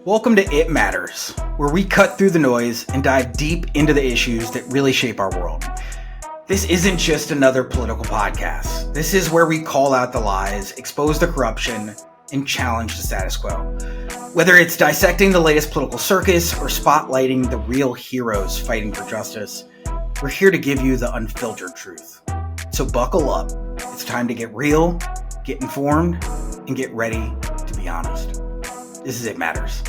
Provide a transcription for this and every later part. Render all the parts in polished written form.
Welcome to It Matters, where we cut through the noise and dive deep into the issues that really shape our world. This isn't just another political podcast. This is where we call out the lies, expose the corruption, and challenge the status quo. Whether it's dissecting the latest political circus or spotlighting the real heroes fighting for justice, we're here to give you the unfiltered truth. So buckle up. It's time to get real, get informed, and get ready to be honest. This is It Matters.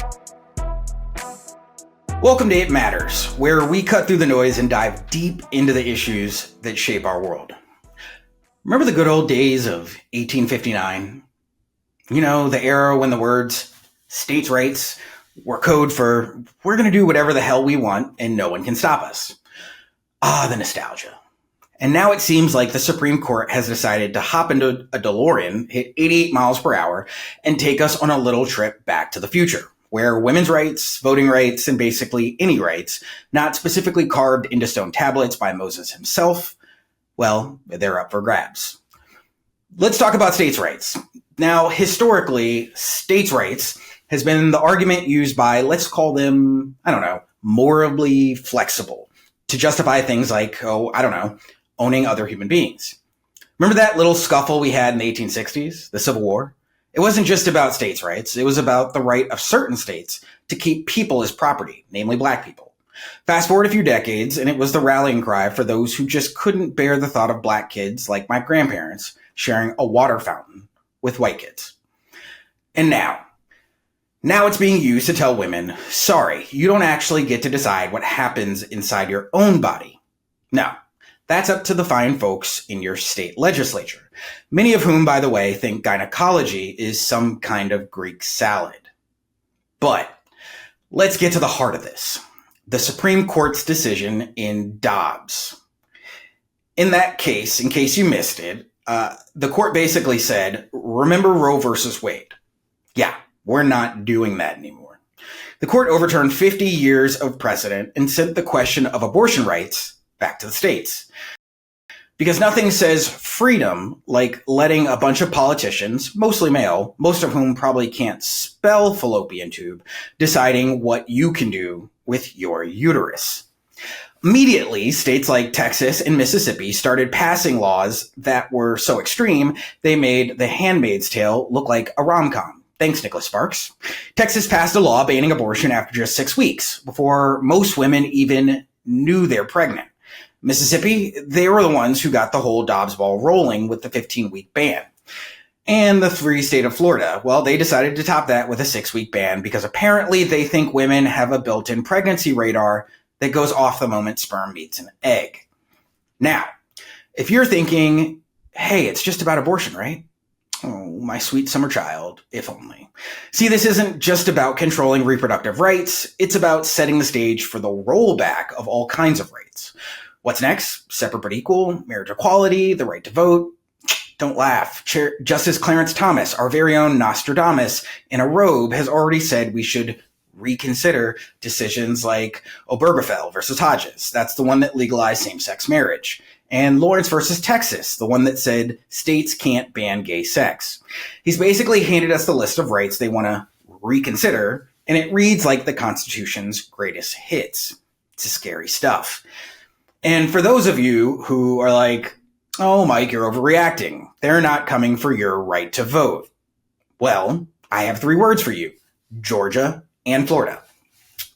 Welcome to It Matters, where we cut through the noise and dive deep into the issues that shape our world. Remember the good old days of 1859? You know, the era when the words states' rights were code for we're going to do whatever the hell we want and no one can stop us. Ah, the nostalgia. And now it seems like the Supreme Court has decided to hop into a DeLorean, hit 88 miles per hour, and take us on a little trip back to the future, where women's rights, voting rights, and basically any rights, not specifically carved into stone tablets by Moses himself, well, they're up for grabs. Let's talk about states' rights. Now, historically, states' rights has been the argument used by, let's call them, morally flexible, to justify things like, owning other human beings. Remember that little scuffle we had in the 1860s, the Civil War? It wasn't just about states' rights. It was about the right of certain states to keep people as property, namely black people. Fast forward a few decades, and it was the rallying cry for those who just couldn't bear the thought of black kids, like my grandparents, sharing a water fountain with white kids. And now it's being used to tell women, sorry, you don't actually get to decide what happens inside your own body. No. That's up to the fine folks in your state legislature, many of whom, by the way, think gynecology is some kind of Greek salad. But let's get to the heart of this. The Supreme Court's decision in Dobbs. In that case, in case you missed it, the court basically said, remember Roe versus Wade? Yeah, we're not doing that anymore. The court overturned 50 years of precedent and sent the question of abortion rights back to the states. Because nothing says freedom like letting a bunch of politicians, mostly male, most of whom probably can't spell fallopian tube, deciding what you can do with your uterus. Immediately, states like Texas and Mississippi started passing laws that were so extreme, they made The Handmaid's Tale look like a rom-com. Thanks, Nicholas Sparks. Texas passed a law banning abortion after just 6 weeks, before most women even knew they're pregnant. Mississippi, they were the ones who got the whole Dobbs ball rolling with the 15-week ban. And the free state of Florida, well, they decided to top that with a 6-week ban because apparently they think women have a built-in pregnancy radar that goes off the moment sperm meets an egg. Now, if you're thinking, hey, it's just about abortion, right? Oh, my sweet summer child, if only. See, this isn't just about controlling reproductive rights. It's about setting the stage for the rollback of all kinds of rights. What's next? Separate but equal, marriage equality, the right to vote. Don't laugh. Justice Clarence Thomas, our very own Nostradamus in a robe, has already said we should reconsider decisions like Obergefell versus Hodges. That's the one that legalized same-sex marriage. And Lawrence versus Texas, the one that said states can't ban gay sex. He's basically handed us the list of rights they want to reconsider, and it reads like the Constitution's greatest hits. It's scary stuff. And for those of you who are like, oh, Mike, you're overreacting. They're not coming for your right to vote. Well, I have 3 words for you: Georgia and Florida.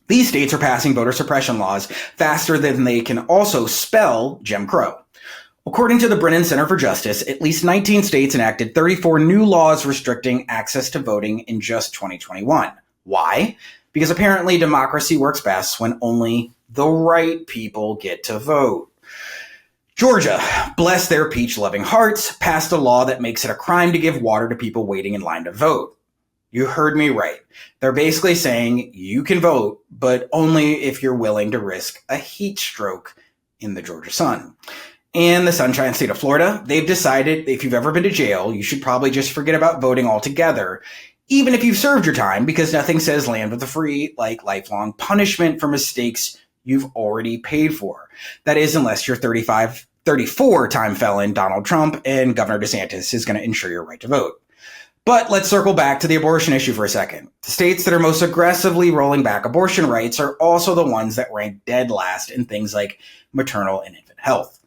These states are passing voter suppression laws faster than they can also spell Jim Crow. According to the Brennan Center for Justice, at least 19 states enacted 34 new laws restricting access to voting in just 2021. Why? Because apparently democracy works best when only the right people get to vote. Georgia, bless their peach-loving hearts, passed a law that makes it a crime to give water to people waiting in line to vote. You heard me right. They're basically saying you can vote, but only if you're willing to risk a heat stroke in the Georgia sun. And the Sunshine State of Florida, they've decided if you've ever been to jail, you should probably just forget about voting altogether, even if you've served your time, because nothing says land with the free like lifelong punishment for mistakes you've already paid for. That is, unless you're 34-time felon Donald Trump and Governor DeSantis is going to ensure your right to vote. But let's circle back to the abortion issue for a second. The states that are most aggressively rolling back abortion rights are also the ones that rank dead last in things like maternal and infant health.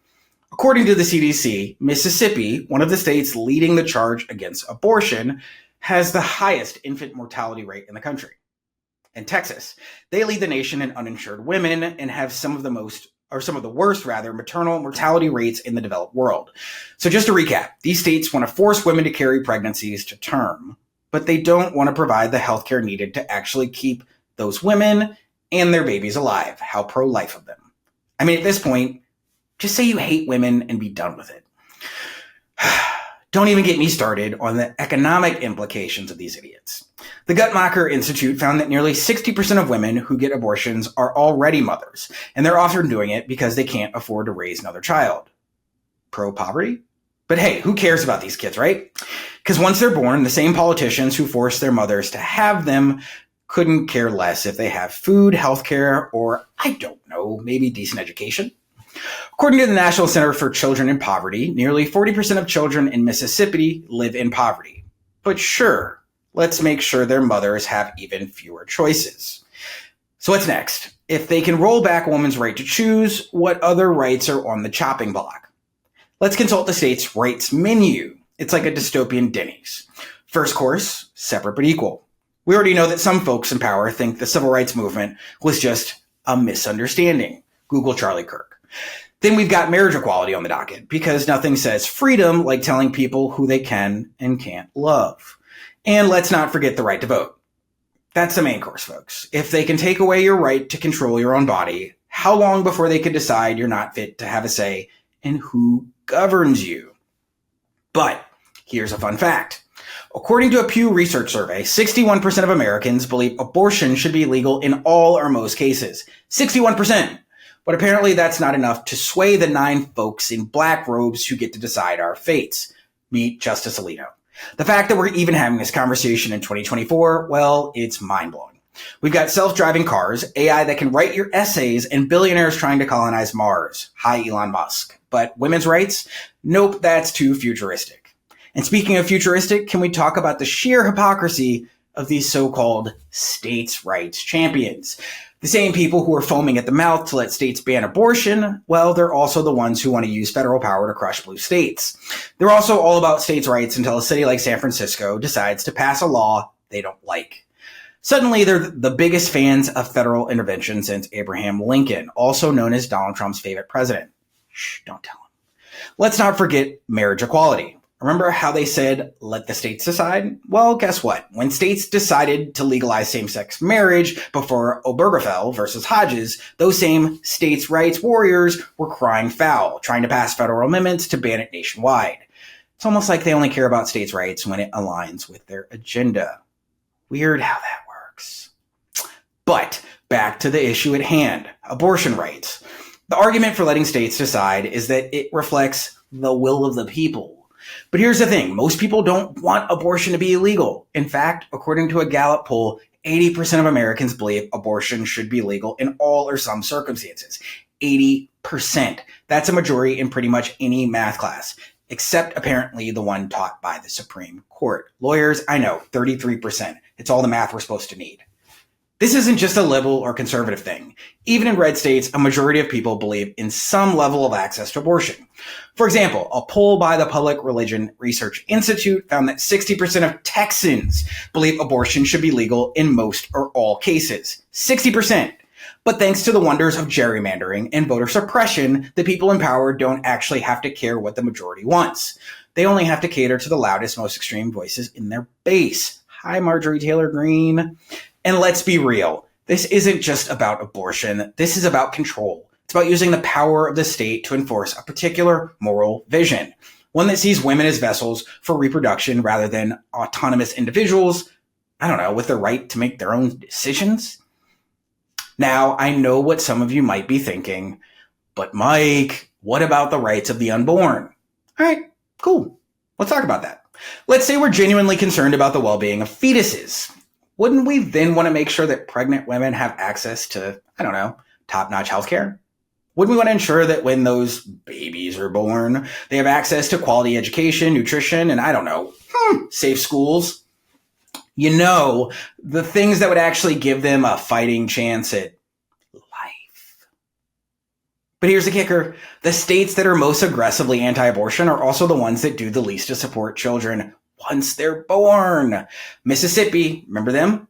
According to the CDC, Mississippi, one of the states leading the charge against abortion, has the highest infant mortality rate in the country. In Texas, they lead the nation in uninsured women and have some of the worst maternal mortality rates in the developed world. So just to recap, these states want to force women to carry pregnancies to term, but they don't want to provide the healthcare needed to actually keep those women and their babies alive. How pro-life of them. I mean, at this point, just say you hate women and be done with it. Don't even get me started on the economic implications of these idiots. The Guttmacher Institute found that nearly 60% of women who get abortions are already mothers, and they're often doing it because they can't afford to raise another child. Pro-poverty? But hey, who cares about these kids, right? Because once they're born, the same politicians who force their mothers to have them couldn't care less if they have food, healthcare, or, I don't know, maybe decent education. According to the National Center for Children in Poverty, nearly 40% of children in Mississippi live in poverty. But sure, let's make sure their mothers have even fewer choices. So what's next? If they can roll back a woman's right to choose, what other rights are on the chopping block? Let's consult the state's rights menu. It's like a dystopian Denny's. First course, separate but equal. We already know that some folks in power think the civil rights movement was just a misunderstanding. Google Charlie Kirk. Then we've got marriage equality on the docket, because nothing says freedom like telling people who they can and can't love. And let's not forget the right to vote. That's the main course, folks. If they can take away your right to control your own body, how long before they could decide you're not fit to have a say in who governs you? But here's a fun fact. According to a Pew Research survey, 61% of Americans believe abortion should be legal in all or most cases. 61%. But apparently that's not enough to sway the 9 folks in black robes who get to decide our fates. Meet Justice Alito. The fact that we're even having this conversation in 2024, well, it's mind-blowing. We've got self-driving cars, AI that can write your essays, and billionaires trying to colonize Mars. Hi, Elon Musk. But women's rights? Nope, that's too futuristic. And speaking of futuristic, can we talk about the sheer hypocrisy of these so-called states' rights champions? The same people who are foaming at the mouth to let states ban abortion, well, they're also the ones who want to use federal power to crush blue states. They're also all about states' rights until a city like San Francisco decides to pass a law they don't like. Suddenly, they're the biggest fans of federal intervention since Abraham Lincoln, also known as Donald Trump's favorite president. Shh, don't tell him. Let's not forget marriage equality. Remember how they said, let the states decide? Well, guess what? When states decided to legalize same-sex marriage before Obergefell versus Hodges, those same states' rights warriors were crying foul, trying to pass federal amendments to ban it nationwide. It's almost like they only care about states' rights when it aligns with their agenda. Weird how that works. But back to the issue at hand, abortion rights. The argument for letting states decide is that it reflects the will of the people. But here's the thing. Most people don't want abortion to be illegal. In fact, according to a Gallup poll, 80% of Americans believe abortion should be legal in all or some circumstances. 80%. That's a majority in pretty much any math class, except apparently the one taught by the Supreme Court. Lawyers, I know, 33%. It's all the math we're supposed to need. This isn't just a liberal or conservative thing. Even in red states, a majority of people believe in some level of access to abortion. For example, a poll by the Public Religion Research Institute found that 60% of Texans believe abortion should be legal in most or all cases. 60%. But thanks to the wonders of gerrymandering and voter suppression, the people in power don't actually have to care what the majority wants. They only have to cater to the loudest, most extreme voices in their base. Hi, Marjorie Taylor Greene. And let's be real. This isn't just about abortion. This is about control. It's about using the power of the state to enforce a particular moral vision, one that sees women as vessels for reproduction rather than autonomous individuals, I don't know, with the right to make their own decisions. Now, I know what some of you might be thinking, but Mike, what about the rights of the unborn? All right, cool. Let's talk about that. Let's say we're genuinely concerned about the well-being of fetuses. Wouldn't we then want to make sure that pregnant women have access to, I don't know, top-notch healthcare? Wouldn't we want to ensure that when those babies are born, they have access to quality education, nutrition, and I don't know, safe schools? The things that would actually give them a fighting chance at life. But here's the kicker. The states that are most aggressively anti-abortion are also the ones that do the least to support children once they're born. Mississippi, remember them?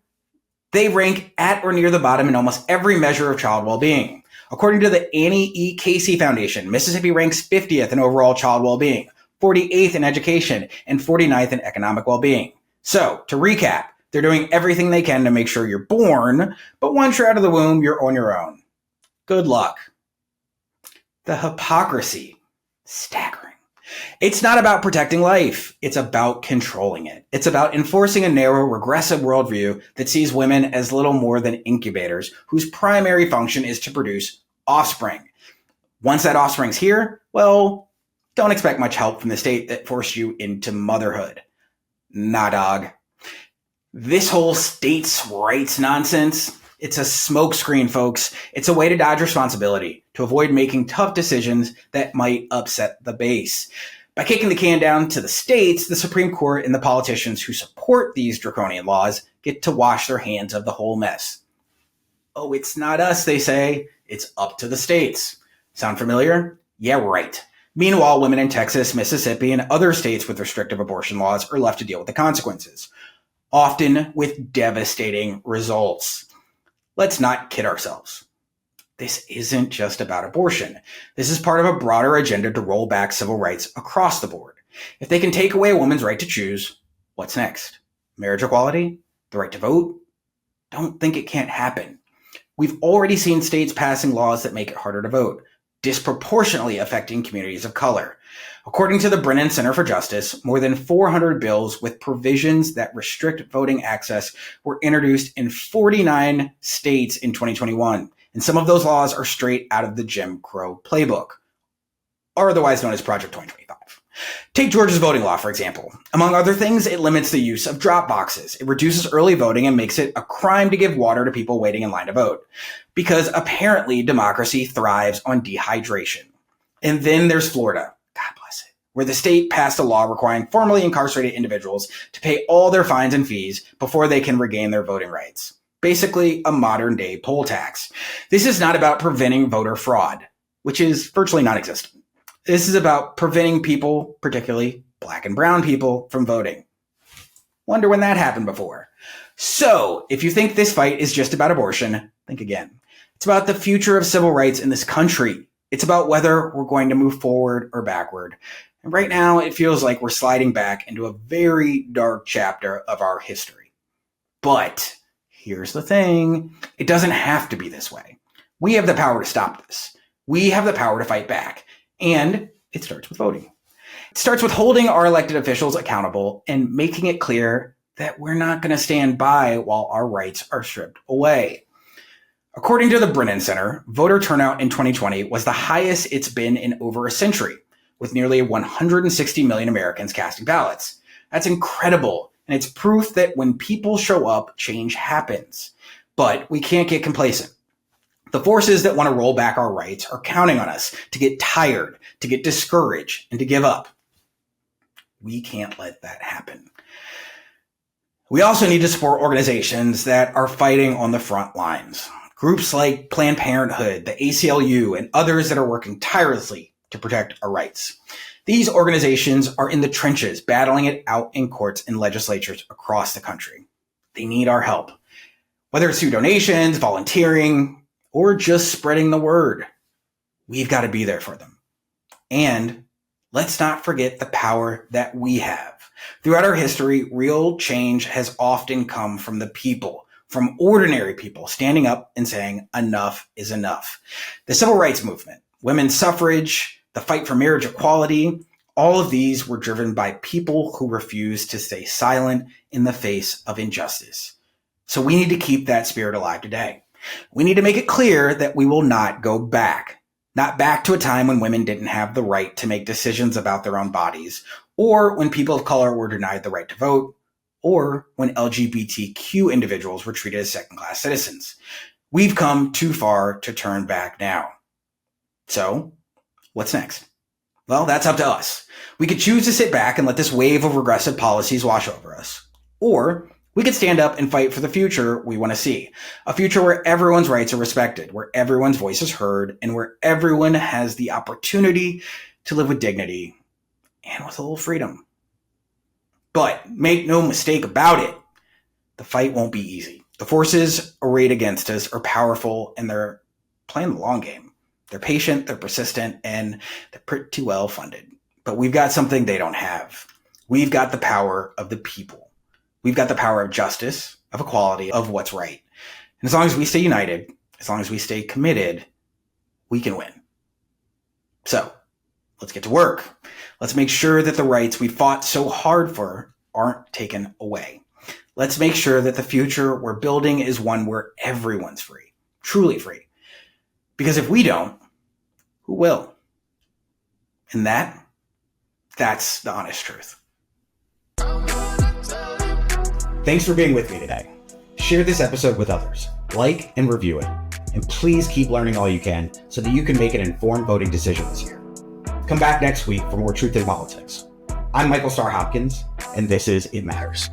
They rank at or near the bottom in almost every measure of child well-being. According to the Annie E. Casey Foundation, Mississippi ranks 50th in overall child well-being, 48th in education, and 49th in economic well-being. So, to recap, they're doing everything they can to make sure you're born, but once you're out of the womb, you're on your own. Good luck. The hypocrisy. Staggering. It's not about protecting life. It's about controlling it. It's about enforcing a narrow, regressive worldview that sees women as little more than incubators whose primary function is to produce offspring. Once that offspring's here, well, don't expect much help from the state that forced you into motherhood. Nah, dog. This whole states' rights nonsense, it's a smokescreen, folks. It's a way to dodge responsibility, to avoid making tough decisions that might upset the base. By kicking the can down to the states, the Supreme Court and the politicians who support these draconian laws get to wash their hands of the whole mess. Oh, it's not us, they say. It's up to the states. Sound familiar? Yeah, right. Meanwhile, women in Texas, Mississippi, and other states with restrictive abortion laws are left to deal with the consequences, often with devastating results. Let's not kid ourselves. This isn't just about abortion. This is part of a broader agenda to roll back civil rights across the board. If they can take away a woman's right to choose, what's next? Marriage equality? The right to vote? Don't think it can't happen. We've already seen states passing laws that make it harder to vote, disproportionately affecting communities of color. According to the Brennan Center for Justice, more than 400 bills with provisions that restrict voting access were introduced in 49 states in 2021. And some of those laws are straight out of the Jim Crow playbook, or otherwise known as Project 2025. Take Georgia's voting law, for example. Among other things, it limits the use of drop boxes. It reduces early voting and makes it a crime to give water to people waiting in line to vote, because apparently democracy thrives on dehydration. And then there's Florida, God bless it, where the state passed a law requiring formerly incarcerated individuals to pay all their fines and fees before they can regain their voting rights. Basically, a modern-day poll tax. This is not about preventing voter fraud, which is virtually non-existent. This is about preventing people, particularly black and brown people, from voting. Wonder when that happened before. So, if you think this fight is just about abortion, think again. It's about the future of civil rights in this country. It's about whether we're going to move forward or backward. And right now, it feels like we're sliding back into a very dark chapter of our history. But here's the thing. It doesn't have to be this way. We have the power to stop this. We have the power to fight back. And it starts with voting. It starts with holding our elected officials accountable and making it clear that we're not going to stand by while our rights are stripped away. According to the Brennan Center, voter turnout in 2020 was the highest it's been in over a century, with nearly 160 million Americans casting ballots. That's incredible, and it's proof that when people show up, change happens. But we can't get complacent. The forces that want to roll back our rights are counting on us to get tired, to get discouraged, and to give up. We can't let that happen. We also need to support organizations that are fighting on the front lines. Groups like Planned Parenthood, the ACLU, and others that are working tirelessly to protect our rights. These organizations are in the trenches, battling it out in courts and legislatures across the country. They need our help. Whether it's through donations, volunteering, or just spreading the word, we've got to be there for them. And let's not forget the power that we have. Throughout our history, real change has often come from the people, from ordinary people standing up and saying, enough is enough. The civil rights movement, women's suffrage, the fight for marriage equality, all of these were driven by people who refused to stay silent in the face of injustice. So we need to keep that spirit alive today. We need to make it clear that we will not go back. Not back to a time when women didn't have the right to make decisions about their own bodies, or when people of color were denied the right to vote, or when LGBTQ individuals were treated as second-class citizens. We've come too far to turn back now. So, what's next? Well, that's up to us. We could choose to sit back and let this wave of regressive policies wash over us. Or we could stand up and fight for the future we want to see. A future where everyone's rights are respected, where everyone's voice is heard, and where everyone has the opportunity to live with dignity and with a little freedom. But make no mistake about it, the fight won't be easy. The forces arrayed against us are powerful, and they're playing the long game. They're patient, they're persistent, and they're pretty well funded. But we've got something they don't have. We've got the power of the people. We've got the power of justice, of equality, of what's right. And as long as we stay united, as long as we stay committed, we can win. So, let's get to work. Let's make sure that the rights we fought so hard for aren't taken away. Let's make sure that the future we're building is one where everyone's free, truly free. Because if we don't, who will? And that's the honest truth. Thanks for being with me today. Share this episode with others, like and review it, and please keep learning all you can so that you can make an informed voting decision this year. Come back next week for more Truth in Politics. I'm Michael Starr Hopkins, and this is It Matters.